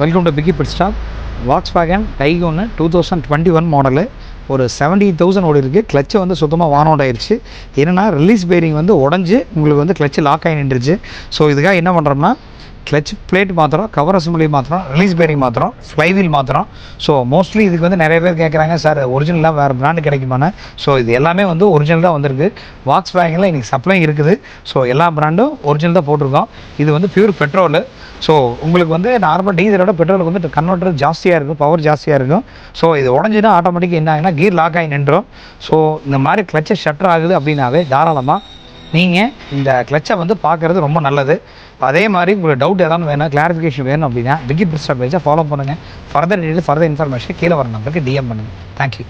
Welcome to Piggy pit stop. Volkswagen Taigun 2021 model. ஒரு 70,000 ஓடி இருக்குது. கிளச்சை வந்து சுத்தமாக வான் அவுட் ஆயிடுச்சு. என்னென்னா ரிலீஸ் பேரிங் வந்து உடஞ்சி உங்களுக்கு வந்து கிளச்சு லாக் ஆகி நின்றுச்சு. ஸோ இதுக்காக என்ன பண்ணுறோம்னா கிளச் பிளேட் மாத்திரம், கவர் அசம்பிளி மாத்திரம், ரிலீஸ் பேரிங் மாத்திரம், ஃப்ளைவீல் மாத்திரம். ஸோ மோஸ்ட்லி இதுக்கு வந்து நிறைய பேர் கேட்குறாங்க, சார் ஒரிஜினலாக வேறு பிராண்டு கிடைக்குமான்னு. ஸோ இது எல்லாமே வந்து ஒரிஜினல் தான் வந்திருக்கு. வாக்ஸ்வேகனில் இன்றைக்கி சப்ளை இருக்குது. ஸோ எல்லா பிராண்டும் ஒரிஜினல் தான் போட்டிருக்கோம். இது வந்து பியூர் பெட்ரோலு. ஸோ உங்களுக்கு வந்து நார்மல் டீசலோட பெட்ரோலுக்கு வந்து கன்வெர்ட்டர் ஜாஸ்தியாக இருக்கும், பவர் ஜாஸ்தியாக இருக்கும். ஸோ இது உடஞ்சினா ஆட்டோமேட்டிக்காக என்ன ஆகுனா கீர் லாக் ஆகி நின்றோம். ஸோ இந்த மாதிரி கிளச்சை ஷட்டர் ஆகுது அப்படின்னாவே தாராளமாக நீங்கள் இந்த கிளச்சை வந்து பார்க்குறது ரொம்ப நல்லது. அதே மாதிரி உங்களுக்கு டவுட் ஏதாவது வேணும், கிளாரிஃபிகேஷன் வேணும் அப்படின்னா பிக்கி பிட் ஸ்டாப் பேஜை ஃபாலோ பண்ணுங்கள். ஃபர்தர் இன்ஃபர்மேஷன் கீழே வர நம்பருக்கு டிஎம் பண்ணுங்கள். தேங்க்யூ.